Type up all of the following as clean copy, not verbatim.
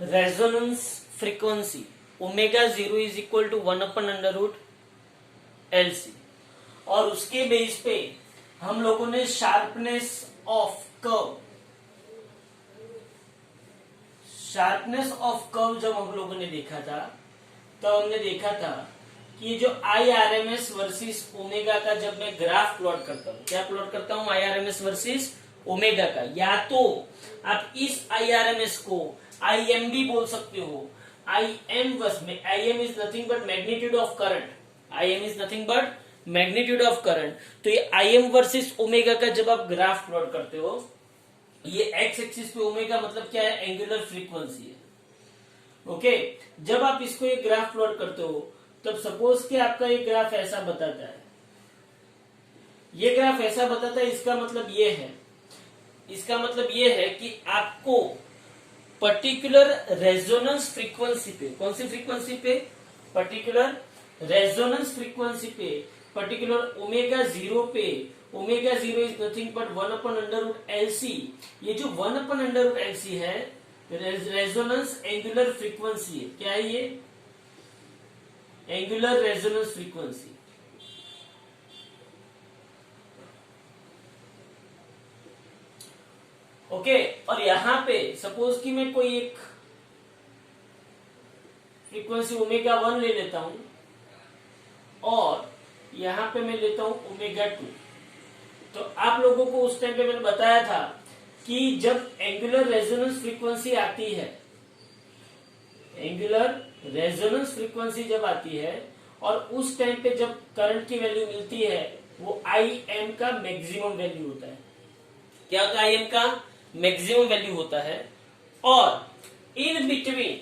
Resonance frequency omega 0 is equal to 1/√LC, और उसके base पे हम लोगों ने शार्पनेस ऑफ कर्व जब हम लोगों ने देखा था, तो हमने देखा था कि ये जो IRMS वर्सेस ओमेगा का जब मैं ग्राफ प्लॉट करता हूँ, क्या प्लॉट करता हूँ, IRMS वर्सेस ओमेगा का, या तो आप इस IRMS को IM भी बोल सकते हो। IM is nothing but magnitude of current, IM is nothing but magnitude of current. तो ये IM वर्सेस ओमेगा का जब आप ग्राफ प्लॉट करते हो, ये एक्स एक्सिस पे ओमेगा मतलब क्या है, एंगुलर फ्रीक्वेंसी है। ओके, जब आप इसको एक ग्राफ प्लॉट करते हो, तब सपोज कि आपका ये ग्राफ ऐसा बताता है, ये ग्राफ ऐसा बताता है, इसका मतलब ये है कि आपको पर्टिकुलर रेजोनेंस फ्रीक्वेंसी पे, कौन सी फ्रीक्वेंसी पे, पर्टिकुलर रेजोनेंस फ्रीक्वेंसी पे, पर्टिकुलर ओमेगा 0 पे, omega 0 is nothing but 1/√LC। ये जो 1/√LC है रेजोनेंस एंगुलर फ्रीक्वेंसी है। क्या है ये, एंगुलर रेजोनेंस फ्रीक्वेंसी। ओके, और यहां पे सपोज कि मैं कोई एक फ्रीक्वेंसी ओमेगा 1 ले लेता हूं, और यहां पे मैं लेता हूं ओमेगा 2। तो आप लोगों को उस टाइम पे मैंने बताया था कि जब एंगुलर रेजोनेंस फ्रीक्वेंसी आती है, एंगुलर रेजोनेंस फ्रीक्वेंसी जब आती है, और उस टाइम पे जब करंट की वैल्यू मिलती है, वो IM का मैक्सिमम वैल्यू होता है। क्या होता है, IM का मैक्सिमम वैल्यू होता है। और in between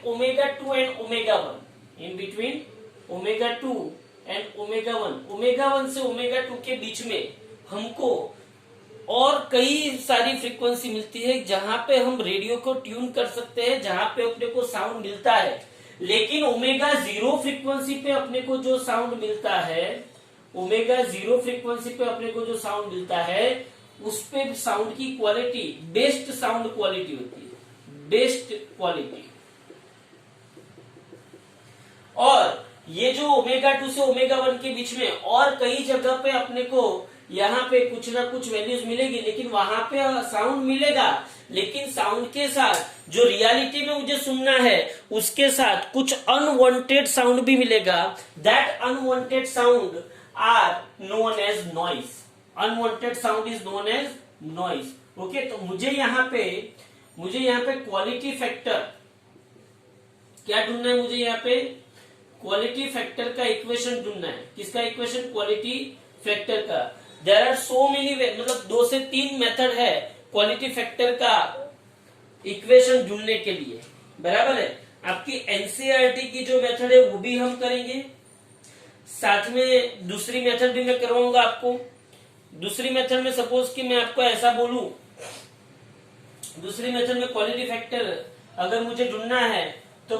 omega 2 and omega 1, in between omega 2 and omega 1, omega 1 से ओमेगा 2 के बीच में हमको और कई सारी फ्रीक्वेंसी मिलती है, जहां पे हम रेडियो को ट्यून कर सकते हैं, जहां पे अपने को साउंड मिलता है। लेकिन ओमेगा 0 फ्रीक्वेंसी पे अपने को जो साउंड मिलता है, ओमेगा 0 फ्रीक्वेंसी पे अपने को जो साउंड मिलता है, उस पे साउंड की क्वालिटी बेस्ट साउंड क्वालिटी होती है, बेस्ट क्वालिटी। और ये जो ओमेगा 2 से ओमेगा 1 के बीच में और कई जगह पे अपने को यहाँ पे कुछ ना कुछ वैल्यूज मिलेगी, लेकिन वहां पे साउंड मिलेगा, लेकिन साउंड के साथ जो रियलिटी में मुझे सुनना है, उसके साथ कुछ अनवांटेड साउंड भी मिलेगा। That unwanted sound are known as noise, unwanted sound is known as noise. Okay, तो मुझे यहाँ पे क्वालिटी फैक्टर क्या ढूंढना है, मुझे यहाँ पे क्वालिटी फैक्टर का इक्वेशन ढूंढना है। किसका इक्वेशन, क्वालिटी फैक्टर का। There are so many way, मतलब 2 से 3 मेथड है क्वालिटी फैक्टर का इक्वेशन ढूंढने के लिए, बराबर है। आपकी एनसीईआरटी की जो मेथड है वो भी हम करेंगे, साथ में दूसरी मेथड भी मैं करवाऊंगा आपको। दूसरी मेथड में सपोज कि मैं आपको ऐसा बोलूं, दूसरी मेथड में क्वालिटी फैक्टर अगर मुझे ढूंढना है, तो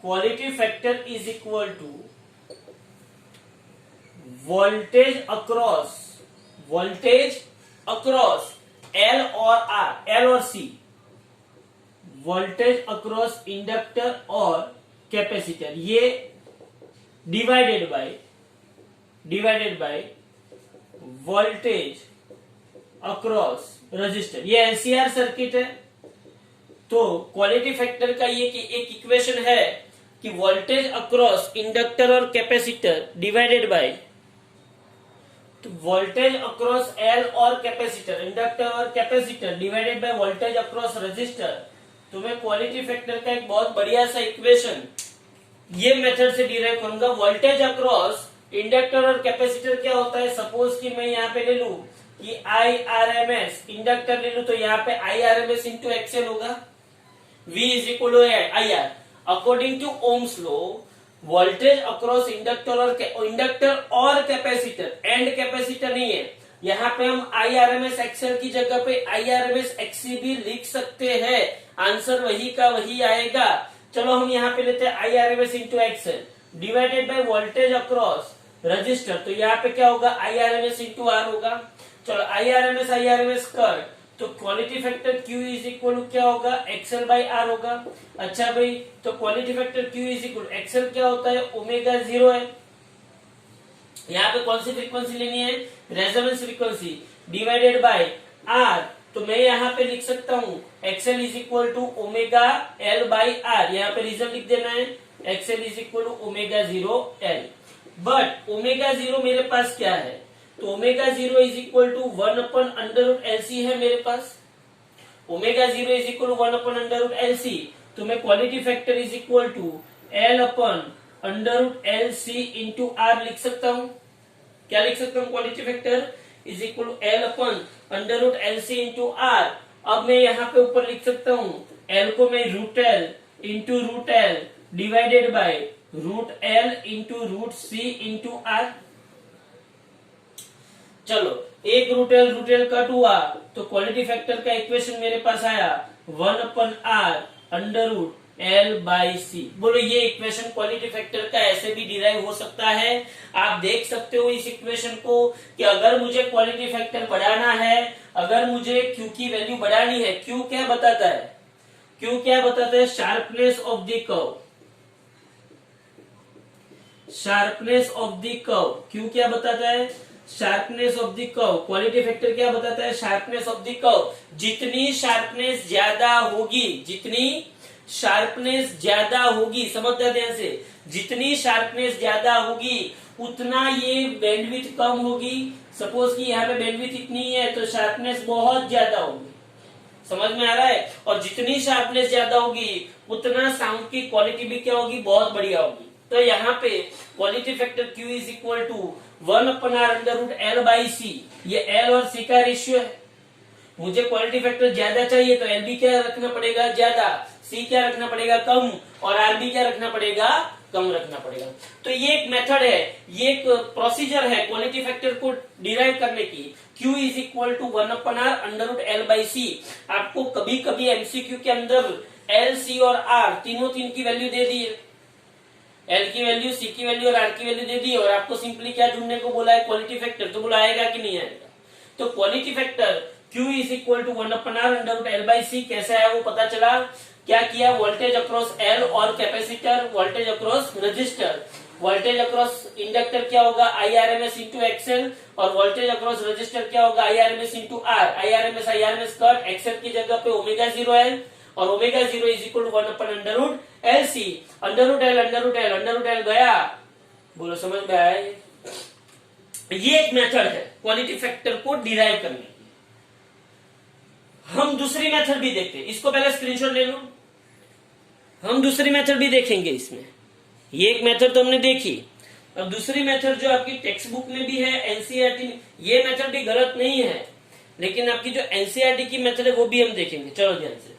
quality factor is equal to voltage across L और सी, वोल्टेज अक्रॉस इंडक्टर और कैपेसिटर, ये divided by voltage across resistor, ये एलसीआर सर्किट है। तो क्वालिटी फैक्टर का ये कि एक इक्वेशन है कि वोल्टेज अक्रॉस इंडक्टर और कैपेसिटर डिवाइडेड बाय, तो वोल्टेज अक्रॉस एल और कैपेसिटर, इंडक्टर और capacitor divided by voltage across register. तो मैं क्वालिटी फैक्टर का एक बहुत बढ़िया सा इक्वेशन ये मेथड से डिराइव करूंगा। वोल्टेज अक्रॉस इंडक्टर और कैपेसिटर क्या होता है, सपोज कि मैं यहाँ पे ले लू कि IRMS इंडक्टर ले लू, तो यहाँ पे IRMS इंटू एक्सएल होगा, V is equal to IR। According to Ohm's law, voltage across inductor और कैपेसिटर, एंड कैपेसिटर नहीं है, यहाँ पे हम IRMS एक्सएल की जगह पे IRMS XC भी लिख सकते हैं, आंसर वही का वही आएगा। चलो हम यहाँ पे लेते हैं IRMS into XL divided by voltage across register, तो यहाँ पे क्या होगा, IRMS इंटू R होगा। चलो IRMS कर, तो quality factor Q is equal to क्या होगा, एक्सएल बाई आर होगा। अच्छा भाई, तो quality factor Q is equal XL क्या होता है, ओमेगा 0 है। यहाँ पे कौन सी फ्रीक्वेंसी लेनी है, resonance frequency divided by R. तो मैं यहाँ पे लिख सकता हूँ XL is equal to omega L by R. यहाँ पे रीजन लिख देना है, XL is equal to omega 0 L. But omega 0 मेरे पास क्या है, तो omega 0 is equal to 1 upon under root LC है मेरे पास। Omega 0 is equal to 1 upon under root LC. तो मैं quality factor is equal to L अपन under root L C into R लिख सकता हूं। क्या लिख सकता हूं, quality factor is equal to L अपन under root L C into R. अब मैं यहाँ पे ऊपर लिख सकता हूं, एल को मैं root L into root L divided by root L into root C into R. चलो, एक रूट एल कट हुआ तो क्वालिटी फैक्टर का इक्वेशन मेरे पास आया 1 upon R under root L by C. बोलो, ये इक्वेशन क्वालिटी फैक्टर का ऐसे भी डिराइव हो सकता है। आप देख सकते हो इस इक्वेशन को कि अगर मुझे क्वालिटी फैक्टर बढ़ाना है, अगर मुझे क्यू की वैल्यू बढ़ानी है, क्यू क्या बताता है, क्यू क्या बताता है, sharpness of the curve, sharpness of the curve. Q क्या बताता है, sharpness of the curve. Quality factor क्या बताता है, शार्पनेस ऑफ द कर्व। जितनी शार्पनेस ज्यादा होगी, जितनी शार्पनेस ज्यादा होगी, समझते ध्यान से, जितनी शार्पनेस ज्यादा होगी उतना ये बैंडविड्थ कम होगी। सपोज कि यहाँ पे बैंडविड्थ इतनी है तो शार्पनेस बहुत ज्यादा होगी, समझ में आ रहा है। और जितनी शार्पनेस ज्यादा होगी उतना साउंड की क्वालिटी भी क्या होगी, बहुत बढ़िया होगी। तो यहाँ पे quality factor Q is equal to 1 upon R under root L by C. ये एल और सी का रेशियो है। मुझे क्वालिटी फैक्टर ज्यादा चाहिए तो एल भी क्या रखना पड़ेगा, ज्यादा, सी क्या रखना पड़ेगा, कम, और आर भी क्या रखना पड़ेगा, कम रखना पड़ेगा। तो ये एक मेथड है, ये एक प्रोसीजर है क्वालिटी फैक्टर को डिराइव करने की। Q is equal to 1 upon R under root L by C. आपको कभी कभी एमसीक्यू के अंदर एल, सी और आर तीनों की वैल्यू दे दी है, एल की वैल्यू, सी की वैल्यू और आर की वैल्यू दे दी, और आपको सिंपली क्या ढूंढने को बोला है, क्वालिटी फैक्टर। तो बोला आएगा कि नहीं आएगा। तो quality factor Q is equal to 1 upon R under root L by C कैसे आया वो पता चला। क्या किया, वोल्टेज अक्रॉस एल और capacitor, voltage across resistor, voltage across inductor क्या होगा, IRMS इंटू एक्सएल, और वोल्टेज अक्रॉस रजिस्टर क्या होगा, IRMS into R. IRMS cut, XL की जगह पे ओमेगा 0 एल, और omega 0 is equal to 1 upon under root L C. Under root L under root L under root L गया। बोलो, समझ में आया। ये एक मेथड है क्वालिटी फैक्टर को डिराइव करने की। हम दूसरी मेथड भी देखते हैं, इसको पहले स्क्रीनशॉट ले लो। हम दूसरी मेथड भी देखेंगे इसमें। ये एक मेथड तो हमने देखी, अब दूसरी मेथड जो आपकी टेक्स्ट बुक में भी है, एनसीईआरटी में, ये मेथड भी गलत नहीं है, लेकिन आपकी जो एनसीईआरटी की मेथड है वो भी हम देखेंगे। चलो ध्यान से,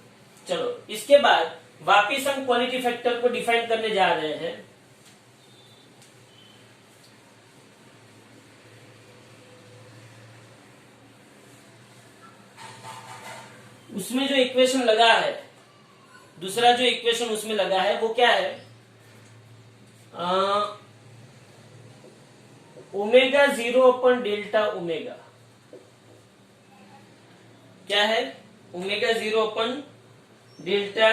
चलो इसके बाद वापिस हम क्वालिटी फैक्टर को डिफाइन करने जा रहे हैं। उसमें जो इक्वेशन लगा है, दूसरा जो इक्वेशन उसमें लगा है वो क्या है, ओमेगा 0 अपन डेल्टा ओमेगा। क्या है, ओमेगा 0 अपन डेल्टा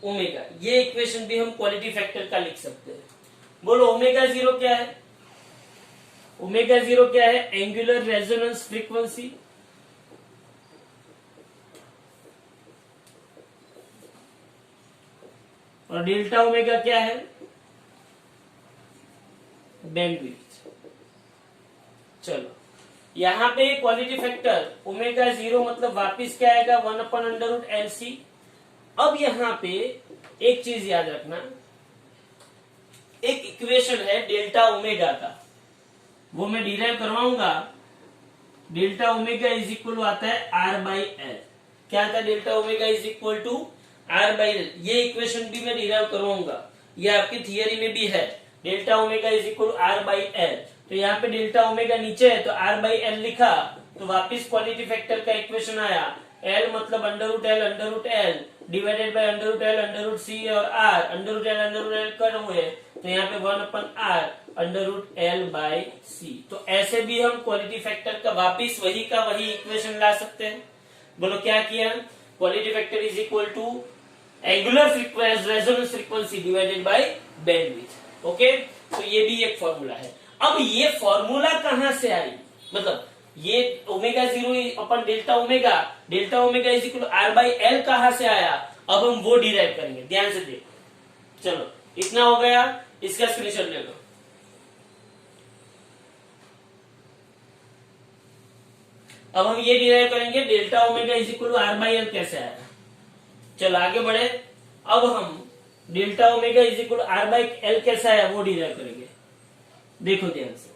ओमेगा। ये इक्वेशन भी हम क्वालिटी फैक्टर का लिख सकते हैं। बोलो, ओमेगा 0 क्या है, ओमेगा 0 क्या है, एंगुलर रेजोनेंस फ्रीक्वेंसी, और डेल्टा ओमेगा क्या है, बैंडविड्थ। चलो, यहां पे क्वालिटी फैक्टर ओमेगा 0 मतलब वापिस क्या आएगा, 1 अपन अंडर रूट एल सी। अब यहां पे एक चीज याद रखना, एक इक्वेशन है डेल्टा ओमेगा का, वो मैं डिराइव करवाऊंगा। डेल्टा ओमेगा इज इक्वल आता है आर बाई एल। क्या आता है, delta omega is equal to R by L. ये इक्वेशन भी मैं डिराइव करवाऊंगा, ये आपकी थियरी में भी है। Delta omega is equal to R by L. तो यहाँ पे डेल्टा ओमेगा नीचे है तो आर बाई एल लिखा, तो वापिस क्वालिटी फैक्टर का इक्वेशन आया, एल मतलब under root L divided by under root C और आर, अंडर रूट एल कर हुए, तो यहाँ पे 1 upon R under root L by C. तो ऐसे भी हम क्वालिटी फैक्टर का वापिस वही का वही इक्वेशन ला सकते हैं। बोलो क्या किया, quality factor is equal to angular resonance frequency divided by bandwidth. Okay, तो ये भी एक फॉर्मूला है। अब ये फॉर्मूला कहां से आई, मतलब ये ओमेगा 0 अपन delta omega is equal to R by L कहां से आया, अब हम वो डिराइव करेंगे, ध्यान से देखो। चलो इतना हो गया, इसका स्क्रीनशॉट ले लो। अब हम ये डिराइव करेंगे delta omega is equal to R by L कैसे आया। चलो आगे बढ़े, अब हम delta omega is equal to R by L कैसे आया वो डिराइव करेंगे। देखो ध्यान से,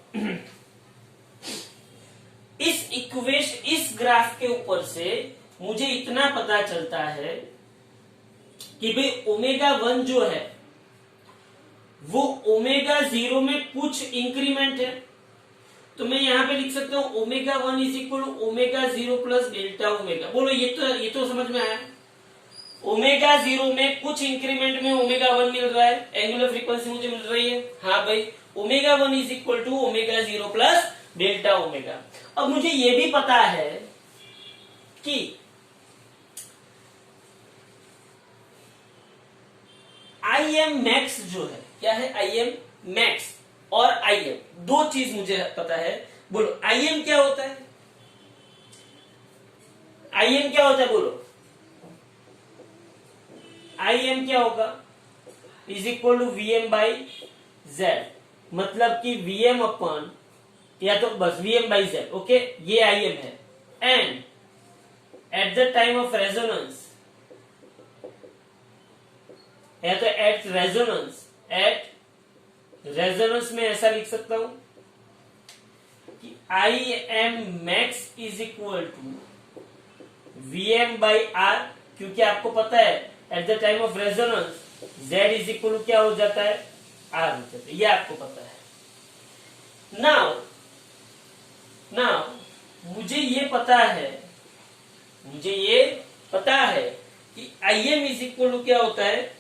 इस ग्राफ के ऊपर से मुझे इतना पता चलता है कि भाई ओमेगा 1 जो है वो ओमेगा 0 में कुछ इंक्रीमेंट है, तो मैं यहां पे लिख सकता हूं omega 1 is equal to omega 0 plus delta omega. बोलो ये तो समझ में आया। ओमेगा 0 में कुछ इंक्रीमेंट में ओमेगा 1 मिल रहा है, एंगुलर फ्रीक्वेंसी मुझे मिल रही है। हाँ भाई, omega 1 is equal to omega 0 plus delta omega. अब मुझे ये भी पता है कि आई एम मैक्स जो है, क्या है, आई एम मैक्स और आई एम, दो चीज मुझे पता है। बोलो आई एम क्या होता है, आई एम क्या होता है, बोलो आई एम क्या होगा, is equal to V M by Z, मतलब कि वी एम अपन, या तो बस V M by Z. Okay, ये आई एम है। And at the time of resonance, या तो एट रेजोनेंस में ऐसा लिख सकता हूं कि I M max is equal to V M by R, क्योंकि आपको पता है at the time of resonance Z is equal to क्या हो जाता है, आर हो जाता है, ये आपको पता है। नाउ मुझे ये पता है कि I M is equal to क्या होता है,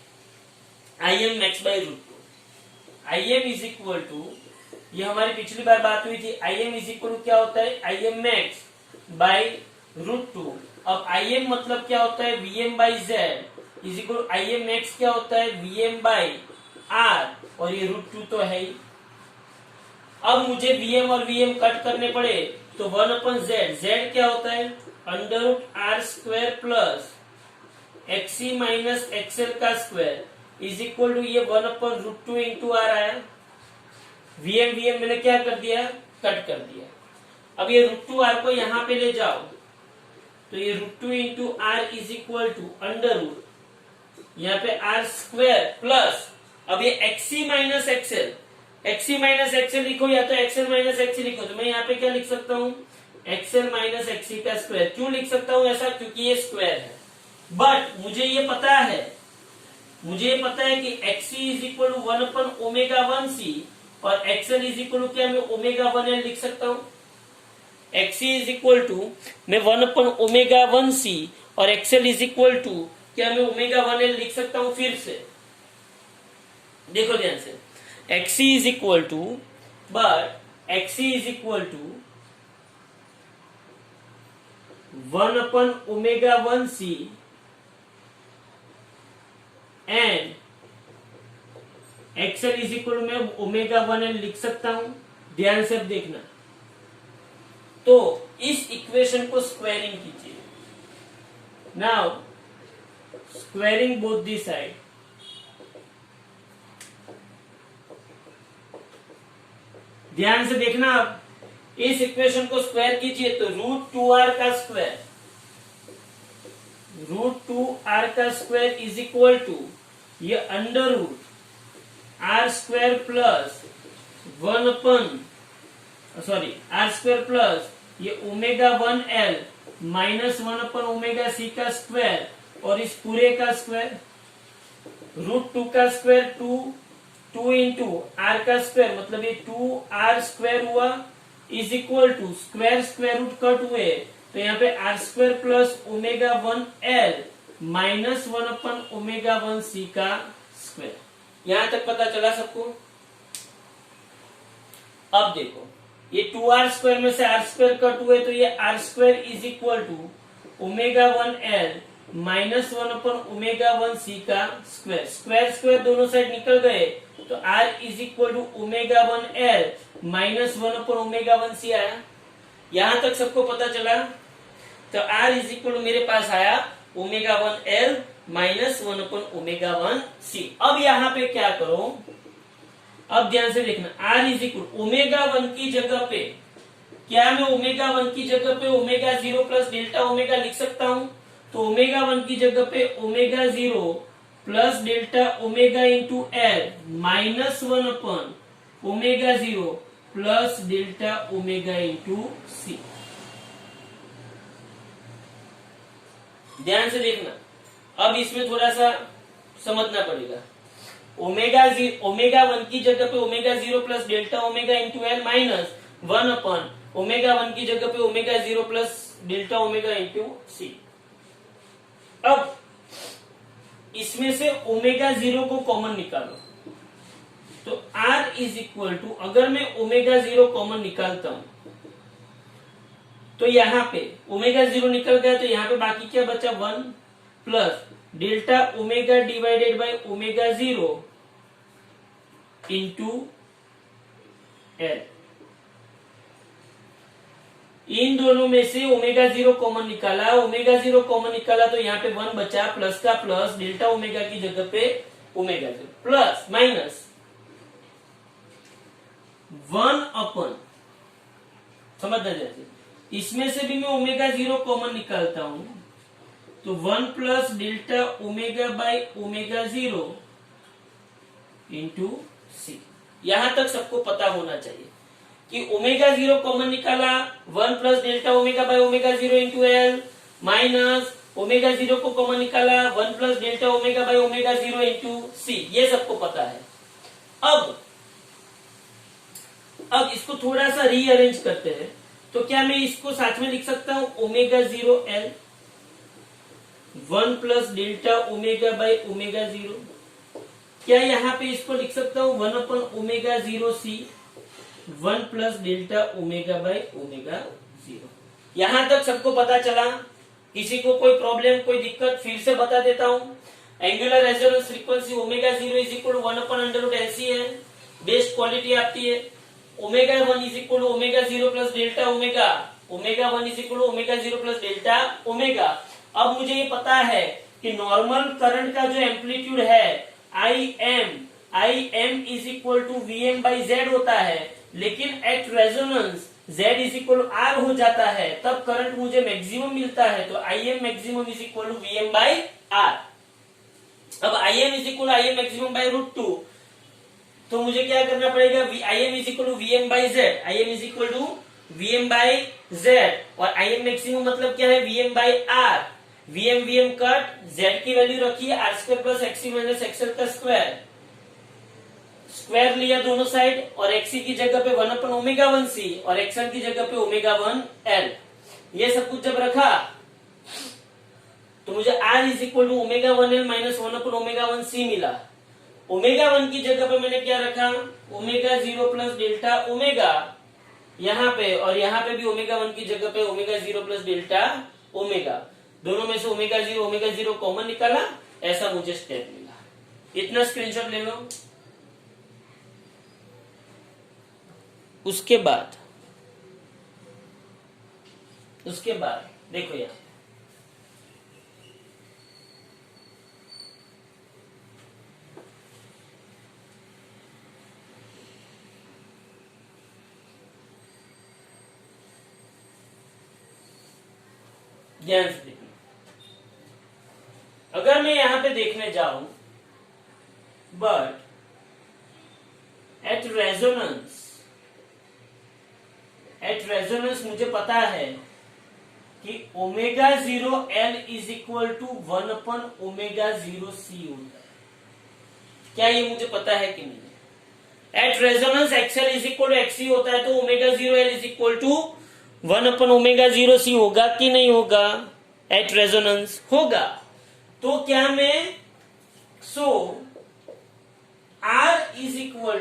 I M max by root two. I M is equal to, ये हमारी पिछली बार बात हुई थी, I M is equal to क्या होता है, I M max by root two. अब आई एम मतलब क्या होता है, V M by Z is equal, I M max क्या होता है, वी एम बाई आर, और ये रूट टू तो है ही। अब मुझे वी एम और वी एम कट करने पड़े तो 1 अपन जेड क्या होता है, under root R square plus XC minus XL का स्क्वायर इज इक्वल टू ये 1 अपन रूट टू इंटू आर आया। वी एम मैंने क्या कर दिया, कट कर दिया। अब ये रूट टू आर को यहां पे ले जाओ तो ये root two into R is equal to under root, यहाँ पे आर स्क्वायर प्लस, अब ये एक्सी माइनस एक्सएल लिखो या तो एक्सएल माइनस एक्सी लिखो, तो मैं यहाँ पे क्या लिख सकता हूँ, एक्सएल माइनस एक्सी का स्क्वायर। क्यों लिख सकता हूँ ऐसा, क्योंकि ये स्क्वायर है। बट मुझे ये पता है कि XC is equal to 1 upon omega 1 C और एक्सएल इज इक्वल टू क्या, मैं ओमेगा 1 एल लिख सकता हूँ। एक्सी इज इक्वल टू मैं 1 अपन ओमेगा 1 सी और एक्सएल इज इक्वल टू क्या, मैं ओमेगा 1 एल लिख सकता हूँ। फिर से देखो ध्यान से, XC is equal to, but XC is equal to 1 upon omega 1 C and XL is equal में ओमेगा 1 एल लिख सकता हूं। ध्यान से अब देखना, तो इस इक्वेशन को स्क्वायरिंग कीजिए। Now squaring both the side, ध्यान से देखना, अब इस इक्वेशन को स्क्वायर कीजिए तो रूट 2r का स्क्वायर इज इक्वल टू ये under root R square plus 1 upon R square plus ये omega 1 L minus 1 upon omega C का स्क्वायर और इस पूरे का स्क्वायर, रूट 2 का स्क्वायर 2 इंटू आर का स्क्वायर, मतलब ये 2r स्क्वायर हुआ is equal to square root cut हुए तो यहाँ पे R square plus omega 1 L minus 1 upon omega 1 C का स्क्वायर। यहां तक पता चला सबको। अब देखो, ये 2r स्क्वायर में से आर स्क्वायर कट हुए तो ये R square is equal to omega 1L minus 1/ओमेगा 1C का स्क्वायर, स्क्वायर स्क्वायर दोनों साइड निकल गए, तो R is equal to omega 1L minus 1/ओमेगा 1C आया। यहां तक सबको पता चला। तो R इज इक्वल टू मेरे पास आया ओमेगा 1L माइनस 1/ओमेगा 1C। अब यहां पे क्या करो, अब ध्यान से देखना, R इज इक्वल ओमेगा 1 की जगह पे, क्या मैं ओमेगा 1 की जगह पे ओमेगा 0 प्लस डेल्टा ओमेगा लिख सकता हूं? तो ओमेगा 1 की जगह पे omega 0 plus delta omega into L minus 1/ओमेगा 0 plus delta omega into C. ध्यान से देखना, अब इसमें थोड़ा सा समझना पड़ेगा। ओमेगा 1 की जगह पे omega 0 plus delta omega into L minus 1/ओमेगा 1 की जगह पे omega 0 plus delta omega into C. अब इसमें से ओमेगा 0 को कॉमन निकालो, तो R इज इक्वल टू, अगर मैं ओमेगा 0 कॉमन निकालता हूं तो यहां पे ओमेगा 0 निकल गया, तो यहां पे बाकी क्या बचा, 1 plus delta omega divided by omega 0 into L. इन दोनों में से ओमेगा 0 कॉमन निकाला, ओमेगा 0 कॉमन निकाला तो यहाँ पे 1 बचा, प्लस का प्लस, डेल्टा ओमेगा की जगह पे ओमेगा 0 प्लस माइनस 1/, समझना जैसे, इसमें से भी मैं ओमेगा 0 कॉमन निकालता हूं तो 1 plus delta omega by omega 0 into C. यहां तक सबको पता होना चाहिए कि ओमेगा 0 कॉमन निकाला, 1 plus delta omega by omega 0 into L minus omega 0 को कॉमन निकाला, 1 plus delta omega by omega 0 into C. ये सबको पता है। अब इसको थोड़ा सा रीअरेंज करते हैं, तो क्या मैं इसको साथ में लिख सकता हूं, omega 0 L 1 plus delta omega by omega 0। क्या यहां पे इसको लिख सकता हूं 1/ओमेगा 0 सी 1 plus delta omega by omega 0। यहां तक सबको पता चला? किसी को कोई प्रॉब्लम, कोई दिक्कत? फिर से बता देता हूं, angular resonance frequency omega 0 is equal to 1/√LC है, बेस्ट क्वालिटी आती है। Omega 1 is equal to omega 0 plus delta omega, omega 1 is equal to omega 0 plus delta omega. अब मुझे ये पता है कि नॉर्मल करंट का जो एम्पलीट्यूड है I M is equal to VM by Z होता है, लेकिन at resonance Z is equal to R हो जाता है, तब करंट मुझे मैक्सिमम मिलता है। तो IM maximum is equal to VM by R। अब IM is equal to IM maximum by √2, तो मुझे क्या करना पड़ेगा, IM is equal to VM by Z, IM is equal to VM by Z, और IM मैक्सिमम मतलब क्या है, VM by R। VM cut, Z की वैल्यू रखिए R² plus XC minus XL का स्क्वायर, स्क्वायर लिया दोनों साइड, और XC की जगह पे 1/ओमेगा 1C और XL की जगह पे ओमेगा 1L। ये सब कुछ जब रखा तो मुझे R is equal to omega 1L minus 1/ओमेगा 1C मिला। ओमेगा 1 की जगह पे मैंने क्या रखा, ओमेगा 0 प्लस डेल्टा ओमेगा यहाँ पे, और यहाँ पे भी ओमेगा 1 की जगह पे ओमेगा 0 प्लस डेल्टा ओमेगा। दोनों में से ओमेगा 0 कॉमन निकाला, ऐसा मुझे स्टेप मिला। इतना स्क्रीनशॉट ले लो। उसके बाद देखो यार, ध्यान से देखना, अगर मैं यहां पे देखने जाऊं, बट एट रेजोनेंस मुझे पता है कि omega 0 L is equal to 1/ओमेगा 0 C होता है। क्या ये मुझे पता है कि नहीं? At resonance XL is equal to XC होता है, तो omega 0 L is equal to 1/ओमेगा 0 C होगा कि नहीं होगा? एट रेजोनेंस होगा। तो क्या मैं R is equal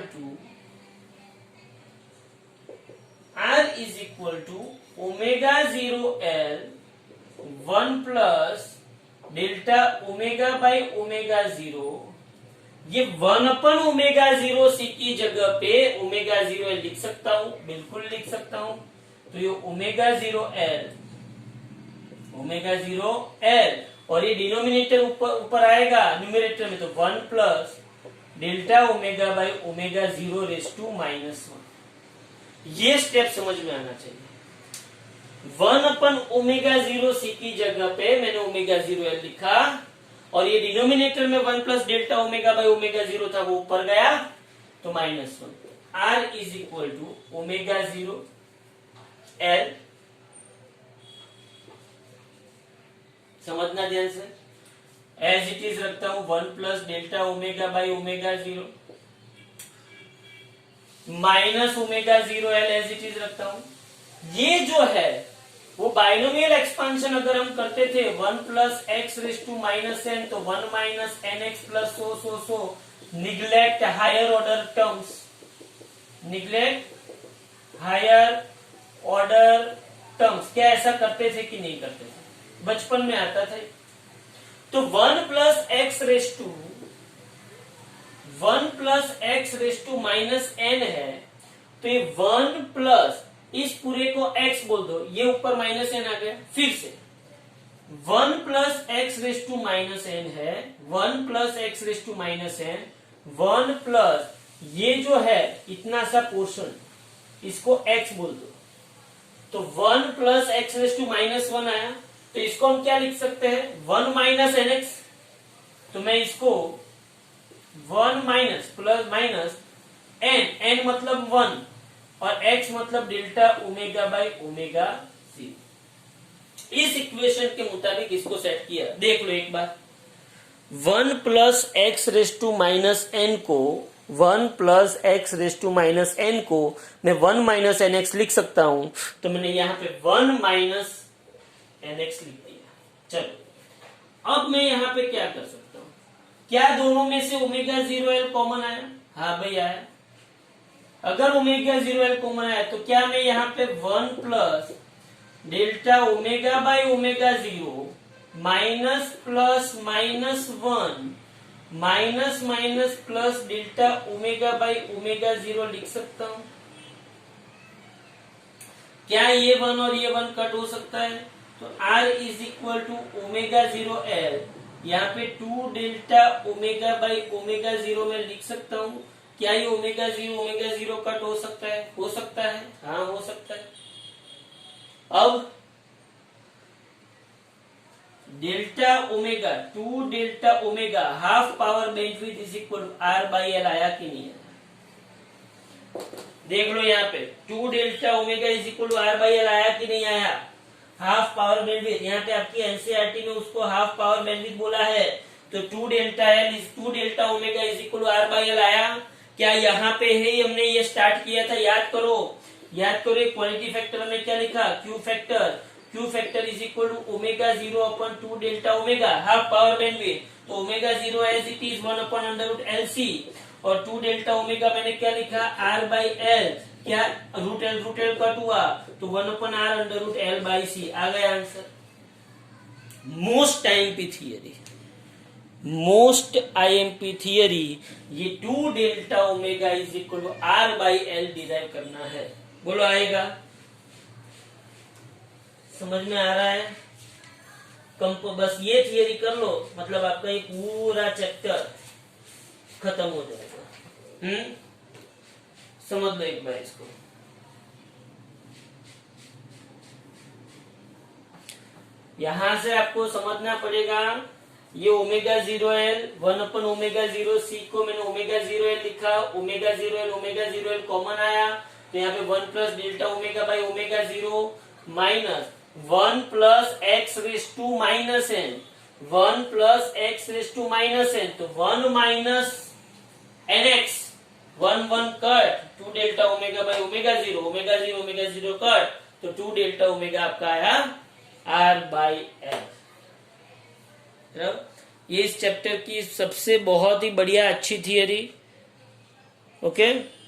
to omega 0 L 1 plus delta omega by omega zero, ये 1/ओमेगा 0 सी की जगह पे ओमेगा 0 लिख सकता हूं, बिल्कुल लिख सकता हूं। तो ये ओमेगा 0 L और ये डिनोमिनेटर ऊपर आएगा न्यूमरेटर में, तो 1 plus delta omega by omega 0 raise to -1। ये स्टेप समझ में आना चाहिए। 1/ओमेगा 0 सी की जगह पे मैंने ओमेगा 0 L लिखा और ये डिनोमिनेटर में 1 plus delta omega by omega 0 था, वो ऊपर गया तो -1। R is equal to omega 0 L, समझना ध्यान से, एज इट इज रखता हूं 1 plus delta omega by omega 0 minus omega 0 L as it is रखता हूं। ये जो है वो बाइनोमियल एक्सपांशन अगर हम करते थे 1 plus X raise to -n, तो 1 minus N X plus so neglect higher order terms, neglect higher order terms. क्या ऐसा करते थे कि नहीं करते थे? बचपन में आता था। तो 1 plus X raise to -n है, तो ये 1 प्लस इस पूरे को x बोल दो, ये ऊपर -n आ गया। फिर से 1 plus X raise to -n है, 1 plus X raise to -n, 1 plus ये जो है इतना सा पोर्शन, इसको x बोल दो, तो 1 प्लस एक्स रेस टू -1 आया। तो इसको हम क्या लिख सकते हैं? 1 माइनस एन एक्स। तो मैं इसको 1 माइनस प्लस माइनस n मतलब 1 और x मतलब डेल्टा ओमेगा बाई ओमेगा 0। इस इक्वेशन के मुताबिक इसको सेट किया। देख लो एक बार, 1 plus X raise to -n को 1 plus X raise to -n को मैं 1 माइनस एन एक्स लिख सकता हूं। तो मैंने यहां पे 1 माइनस एन एक्स लिख दिया। चलो अब मैं यहां पे क्या कर सकता हूं? क्या दोनों में से ओमेगा 0 L कॉमन आया? हाँ भाई आया। अगर ओमेगा 0 L कॉमन आया तो क्या मैं यहाँ पे 1 plus delta omega by omega 0 minus plus -1 minus minus plus delta omega by omega 0 लिख सकता हूं? क्या ये 1 और ये 1 कट हो सकता है? तो R is equal to omega 0 L, यहाँ पे 2 डेल्टा ओमेगा बाई ओमेगा 0 में लिख सकता हूँ। क्या ये ओमेगा 0 कट हो सकता है? हो सकता है, हाँ हो सकता है। अब delta omega 2 delta omega half power bandwidth is equal to R by L आया कि नहीं आया? देख लो यहाँ पे 2 delta omega is equal to R by L आया कि नहीं आया? हाफ पावर बैंडविड्थ, यहाँ पे आपकी एनसीईआरटी में उसको हाफ पावर बैंडविड्थ बोला है। तो 2 delta omega is equal to R by L आया। क्या यहाँ पे है? हमने ये स्टार्ट किया था, याद करो क्वालिटी फैक्टर में क्या लिखा? Q factor is equal to omega 0 upon 2 delta omega half power bandwidth. तो omega 0 as it is 1 upon √LC और 2 डेल्टा ओमेगा मैंने क्या लिखा? R by L। क्या रूट एल कट हुआ तो 1 upon R √L by C आ गया आंसर। मोस्ट आईएमपी थियरी ये 2 delta omega is equal to R by L derive करना है। बोलो आएगा? समझ में आ रहा है? बस ये थियरी कर लो, मतलब आपका एक पूरा चैप्टर खत्म हो जाएगा। समझ लो एक बार इसको। यहां से आपको समझना पड़ेगा, ये ओमेगा 0 L 1 अपन ओमेगा 0 को मैंने ओमेगा 0 L लिखा, ओमेगा 0 L कॉमन आया, तो यहाँ पे 1 plus delta omega by omega 0 minus 1 plus X raise to -n, 1 plus X raise to -n, तो 1 minus N X, 1 cut, 2 delta omega by omega 0 cut, तो 2 delta omega आपका आया R by L। ये इस चैप्टर की सबसे बहुत ही बढ़िया अच्छी थियरी। ओके।